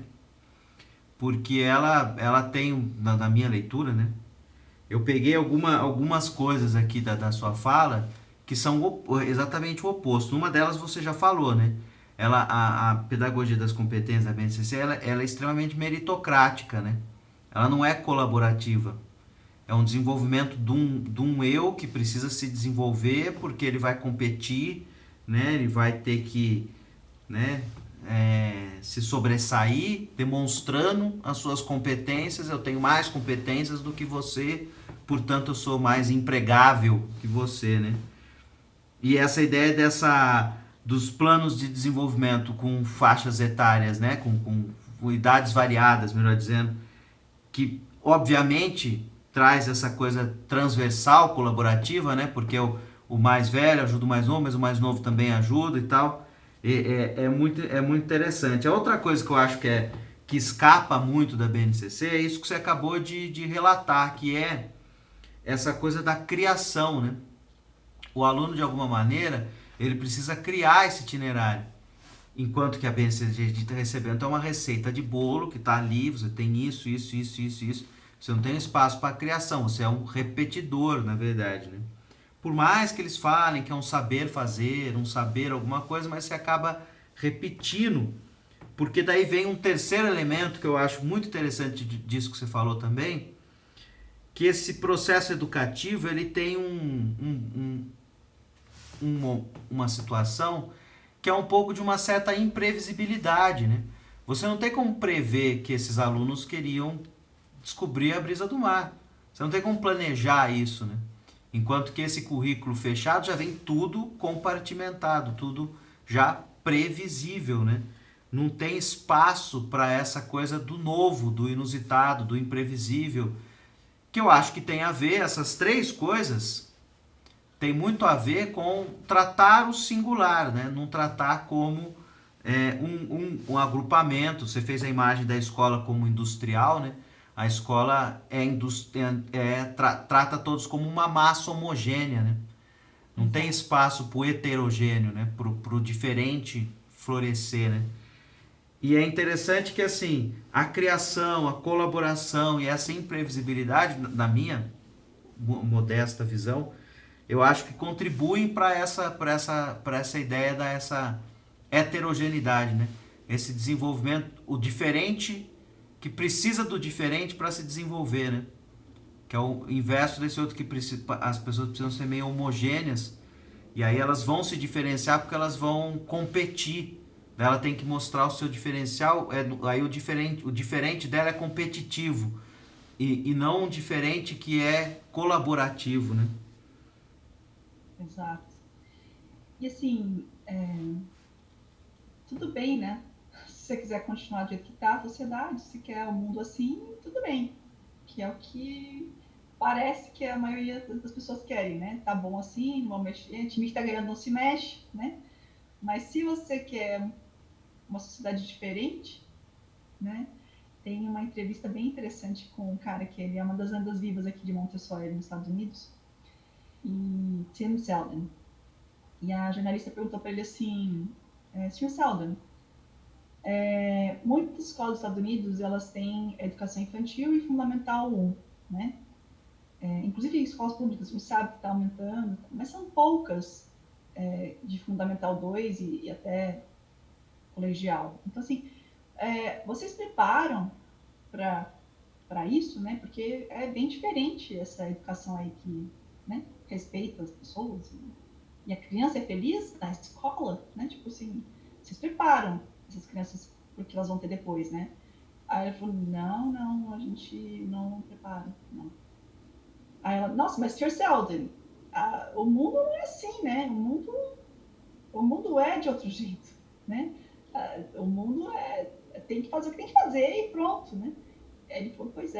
Porque ela tem, na minha leitura, né? Eu peguei algumas coisas aqui da sua fala que são exatamente o oposto. Uma delas você já falou, né? A pedagogia das competências da BNCC, ela é extremamente meritocrática, né? Ela não é colaborativa. É um desenvolvimento de um eu que precisa se desenvolver porque ele vai competir, né? Ele vai ter que, né, se sobressair, demonstrando as suas competências. Eu tenho mais competências do que você, portanto eu sou mais empregável que você, né? E essa ideia dos planos de desenvolvimento com faixas etárias, né? Com idades variadas, melhor dizendo, que obviamente traz essa coisa transversal, colaborativa, né? Porque o mais velho ajuda o mais novo, mas o mais novo também ajuda e tal. É muito interessante. A outra coisa que eu acho que escapa muito da BNCC é isso que você acabou de relatar, que é essa coisa da criação, né? O aluno, de alguma maneira, ele precisa criar esse itinerário. Enquanto que a BNCC está recebendo uma receita de bolo que está ali, você tem isso. Você não tem espaço para criação, você é um repetidor, na verdade, né? Por mais que eles falem que é um saber fazer, um saber alguma coisa, mas você acaba repetindo, porque daí vem um terceiro elemento que eu acho muito interessante disso que você falou também, que esse processo educativo ele tem uma situação que é um pouco de uma certa imprevisibilidade, né? Você não tem como prever que esses alunos queriam descobrir a brisa do mar. Você não tem como planejar isso, né? Enquanto que esse currículo fechado já vem tudo compartimentado, tudo já previsível, né? Não tem espaço para essa coisa do novo, do inusitado, do imprevisível, que eu acho que tem a ver, essas três coisas, tem muito a ver com tratar o singular, né? Não tratar como um agrupamento. Você fez a imagem da escola como industrial, né? A escola trata todos como uma massa homogênea, né? Não tem Exato. espaço para o heterogêneo, né? Para o diferente florescer, né? E é interessante que assim, a criação, a colaboração e essa imprevisibilidade, na minha modesta visão, eu acho que contribuem para essa ideia dessa heterogeneidade, né? Esse desenvolvimento, o diferente que precisa do diferente para se desenvolver, né? Que é o inverso desse outro que as pessoas precisam ser meio homogêneas e aí elas vão se diferenciar porque elas vão competir. Ela tem que mostrar o seu diferencial, aí o diferente dela é competitivo e não um diferente que é colaborativo, né? Exato. E assim, tudo bem, né? Se você quiser continuar do jeito que está a sociedade, se quer o mundo assim, tudo bem. Que é o que parece que a maioria das pessoas querem, né? Tá bom assim, não vamos mexer, time que tá ganhando não se mexe, né? Mas se você quer uma sociedade diferente, né? Tem uma entrevista bem interessante com um cara que ele é uma das lendas vivas aqui de Montessori, nos Estados Unidos, e Tim Selden. E a jornalista perguntou para ele assim, Sr. Selden, muitas escolas dos Estados Unidos elas têm educação infantil e fundamental 1, né? Inclusive escolas públicas, a gente sabe que está aumentando, mas são poucas de fundamental 2 e até colegial. Então, assim, vocês preparam para isso, né? Porque é bem diferente essa educação aí que, né, respeita as pessoas e a criança é feliz na escola, né? Tipo assim, vocês preparam essas crianças porque elas vão ter depois, né? Aí ela falou, não, a gente não prepara, não. Aí ela, nossa, mas Sr. Selden, o mundo não é assim, né? O mundo é de outro jeito, né? O mundo tem que fazer o que tem que fazer e pronto, né? Aí ele falou, pois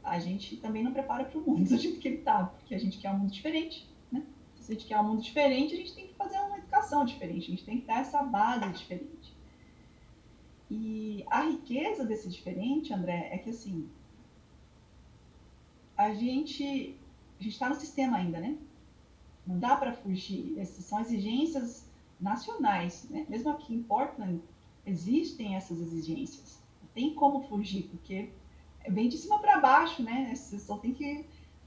a gente também não prepara para o mundo do jeito que ele está, porque a gente quer um mundo diferente, né? Se a gente quer um mundo diferente, a gente tem que fazer uma educação diferente, a gente tem que dar essa base diferente. E a riqueza desse diferente, André, é que assim, a gente está no sistema ainda, né? Não dá para fugir. Essas são exigências nacionais, né? Mesmo aqui em Portland existem essas exigências. Não tem como fugir, porque vem de cima para baixo, né? Você só tem que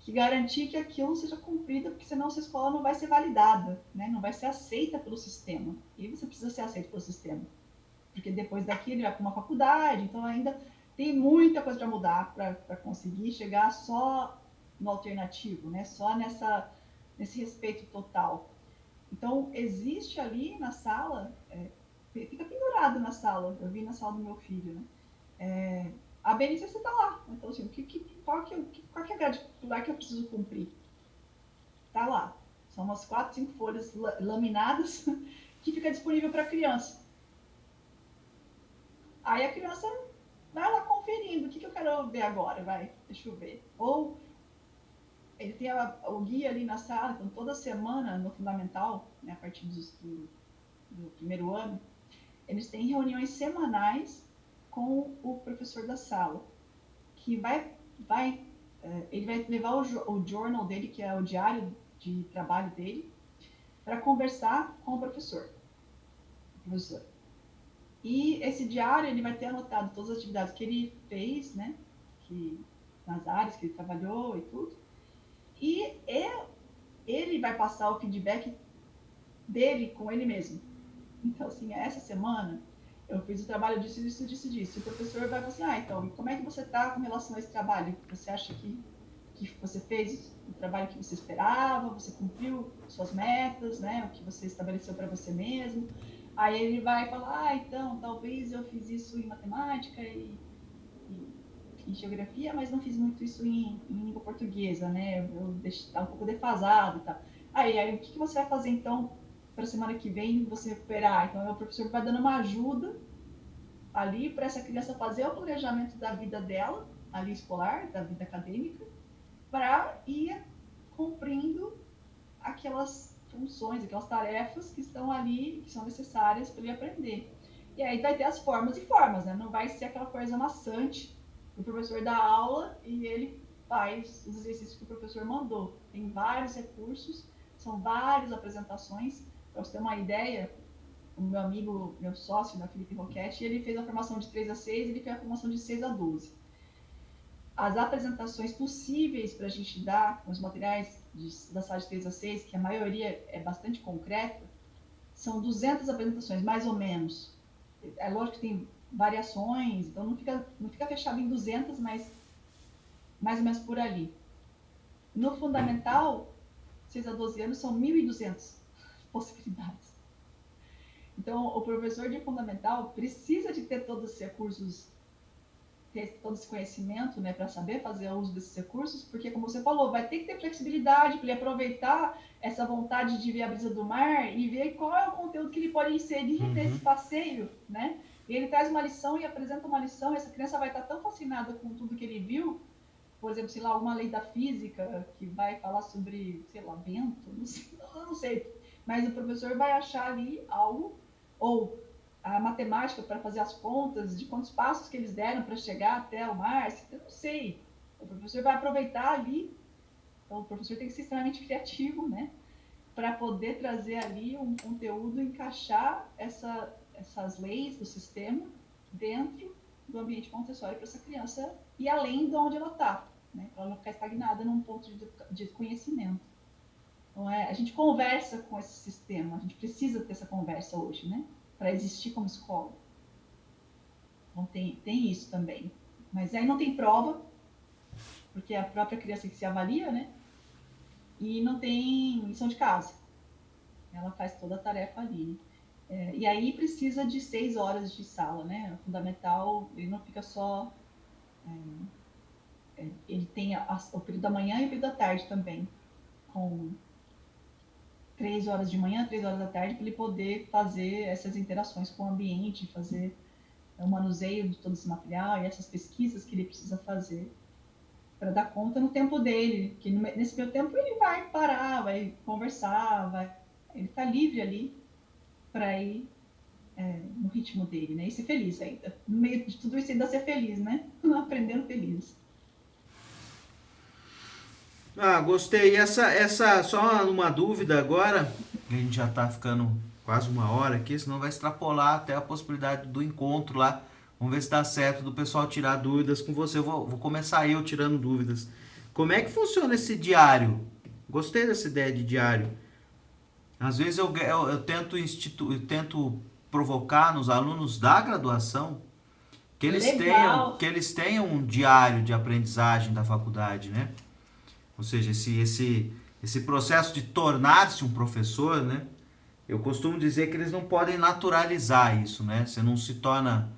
garantir que aquilo seja cumprido, porque senão sua escola não vai ser validada, né? Não vai ser aceita pelo sistema. E você precisa ser aceito pelo sistema, porque depois daqui ele vai para uma faculdade, então ainda tem muita coisa para mudar para conseguir chegar só no alternativo, né? Só nesse respeito total. Então, existe ali na sala, fica pendurado na sala, eu vi na sala do meu filho, né? A BNCC está lá. Então, assim, qual que é a grade curricular que eu preciso cumprir? Está lá. São umas 4, 5 folhas laminadas que fica disponível para a criança. Aí a criança vai lá conferindo. O que eu quero ver agora? Deixa eu ver. Ou ele tem o guia ali na sala, então toda semana no fundamental, né, a partir do primeiro ano, eles têm reuniões semanais com o professor da sala, que ele vai levar o journal dele, que é o diário de trabalho dele, para conversar com o professor. E esse diário ele vai ter anotado todas as atividades que ele fez, né, nas áreas que ele trabalhou e tudo. E ele vai passar o feedback dele com ele mesmo. Então, assim, essa semana eu fiz o trabalho disso. E o professor vai falar assim, então, como é que você está com relação a esse trabalho? Você acha que você fez o trabalho que você esperava? Você cumpriu suas metas, né? O que você estabeleceu para você mesmo? Aí ele vai falar, então, talvez eu fiz isso em matemática e em geografia, mas não fiz muito isso em língua portuguesa, né? Eu tá um pouco defasado e tal. Aí o que você vai fazer então para a semana que vem você recuperar? Então, o professor vai dando uma ajuda ali para essa criança fazer o planejamento da vida dela ali escolar, da vida acadêmica, para ir cumprindo aquelas funções, aquelas tarefas que estão ali, que são necessárias para ele aprender. E aí vai ter as formas e formas, né? Não vai ser aquela coisa maçante, o professor dá aula e ele faz os exercícios que o professor mandou. Tem vários recursos, são várias apresentações. Para você ter uma ideia, o meu amigo, meu sócio, né, Felipe Roquete, ele fez a formação de 3 a 6, ele fez a formação de 6 a 12. As apresentações possíveis para a gente dar, os materiais da sala de 3 a 6, que a maioria é bastante concreta, são 200 apresentações, mais ou menos. É lógico que tem variações, então não fica fechado em 200, mas mais ou menos por ali. No fundamental, 6 a 12 anos, são 1.200 possibilidades. Então, o professor de fundamental precisa de ter todos os recursos, ter todo esse conhecimento, né, para saber fazer uso desses recursos, porque, como você falou, vai ter que ter flexibilidade para ele aproveitar essa vontade de ver a brisa do mar e ver qual é o conteúdo que ele pode inserir nesse passeio, né? E ele traz uma lição e apresenta uma lição, e essa criança vai estar tão fascinada com tudo que ele viu, por exemplo, sei lá, alguma lei da física que vai falar sobre, sei lá, vento, não sei, mas o professor vai achar ali algo, ou a matemática para fazer as contas de quantos passos que eles deram para chegar até o mar, eu não sei. O professor vai aproveitar ali, então o professor tem que ser extremamente criativo, né? Para poder trazer ali um conteúdo, encaixar essas leis do sistema dentro do ambiente Montessori para essa criança ir além de onde ela está, né? Para ela não ficar estagnada num ponto de conhecimento. Então, a gente conversa com esse sistema, a gente precisa ter essa conversa hoje, né? Para existir como escola. Então tem isso também. Mas aí não tem prova, porque é a própria criança que se avalia, né? E não tem lição de casa. Ela faz toda a tarefa ali. E aí precisa de 6 horas de sala, né? O fundamental, ele não fica só... ele tem o período da manhã e o período da tarde também, com 3 horas de manhã, 3 horas da tarde, para ele poder fazer essas interações com o ambiente, fazer o manuseio de todo esse material e essas pesquisas que ele precisa fazer para dar conta no tempo dele, que nesse meu tempo ele vai parar, vai conversar, ele está livre ali para ir no ritmo dele, né? E ser feliz ainda. No meio de tudo isso ainda ser feliz, né? Aprendendo feliz. Ah, gostei. Essa só uma dúvida agora, a gente já está ficando quase uma hora aqui, senão vai extrapolar até a possibilidade do encontro lá. Vamos ver se dá certo do pessoal tirar dúvidas com você. Eu vou começar eu tirando dúvidas. Como é que funciona esse diário? Gostei dessa ideia de diário. Às vezes eu tento provocar nos alunos da graduação Legal! que eles tenham um diário de aprendizagem da faculdade, né? Ou seja, esse processo de tornar-se um professor, né? Eu costumo dizer que eles não podem naturalizar isso, né? Você não se torna,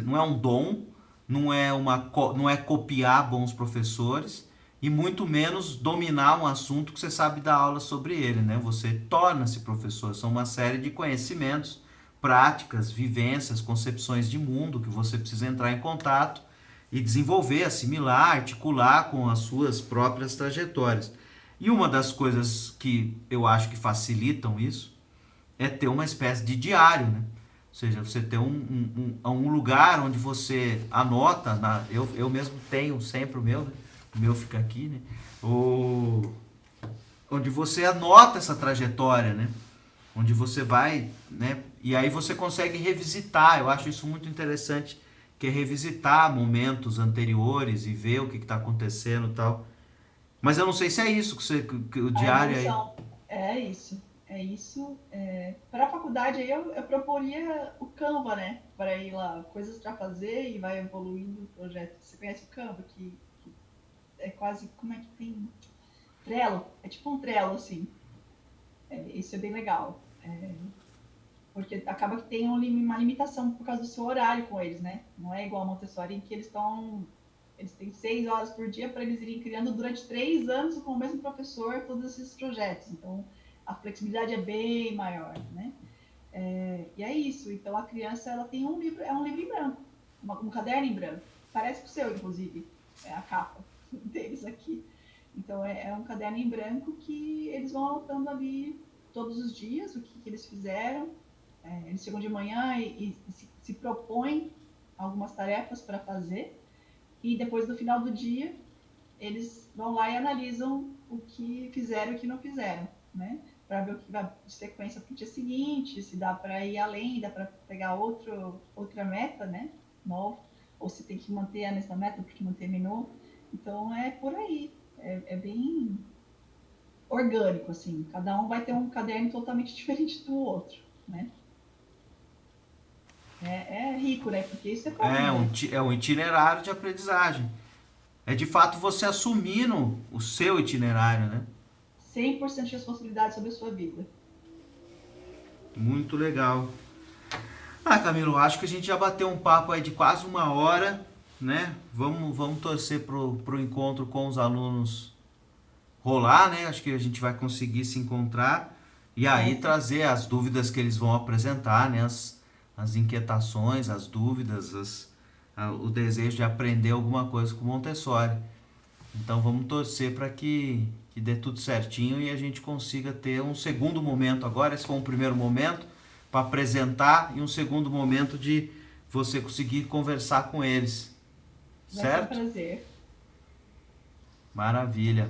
não é um dom, não é copiar bons professores e muito menos dominar um assunto que você sabe dar aula sobre ele, né? Você torna-se professor, são uma série de conhecimentos, práticas, vivências, concepções de mundo que você precisa entrar em contato e desenvolver, assimilar, articular com as suas próprias trajetórias. E uma das coisas que eu acho que facilitam isso é ter uma espécie de diário, né? Ou seja, você ter um lugar onde você anota, eu mesmo tenho sempre o meu, né? O meu fica aqui, né? Onde você anota essa trajetória, né? Onde você vai, né? E aí você consegue revisitar. Eu acho isso muito interessante, que é revisitar momentos anteriores e ver o que está acontecendo e tal. Mas eu não sei se é isso que o A diário aí. evolução. É isso. É isso. Para a faculdade, aí eu proporia o Canva, né? Para ir lá, coisas para fazer e vai evoluindo o projeto. Você conhece o Canva, que é quase. Como é que tem? Trello. É tipo um Trello, assim. Isso é bem legal. Porque acaba que tem uma limitação por causa do seu horário com eles, né? Não é igual a Montessori, em que eles têm 6 horas por dia para eles irem criando durante 3 anos com o mesmo professor todos esses projetos. Então, a flexibilidade é bem maior, né? E é isso. Então, a criança ela tem um livro, é um livro em branco, um caderno em branco. Parece com o seu, inclusive. é a capa deles aqui. Então é um caderno em branco que eles vão anotando ali todos os dias o que eles fizeram. Eles chegam de manhã e se propõem algumas tarefas para fazer, e depois do final do dia eles vão lá e analisam o que fizeram e o que não fizeram, né? Para ver o que vai de sequência para o dia seguinte, se dá para ir além, dá para pegar outra meta, né? Nova, ou se tem que manter a mesma meta porque não terminou. Então é por aí, é bem orgânico, assim. Cada um vai ter um caderno totalmente diferente do outro, né? É rico, né? Porque isso é É família. é um itinerário de aprendizagem. É de fato você assumindo o seu itinerário, né? 100% de responsabilidade sobre a sua vida. Muito legal. Ah, Camilo, acho que a gente já bateu um papo aí de quase uma hora, né? Vamos torcer pro encontro com os alunos rolar, né? Acho que a gente vai conseguir se encontrar e aí Vamos sim. trazer as dúvidas que eles vão apresentar, né? As inquietações, as dúvidas, o desejo de aprender alguma coisa com Montessori. Então vamos torcer para que dê tudo certinho e a gente consiga ter um segundo momento agora. Esse foi um primeiro momento para apresentar e um segundo momento de você conseguir conversar com eles. Vai ser um Certo? prazer. Maravilha.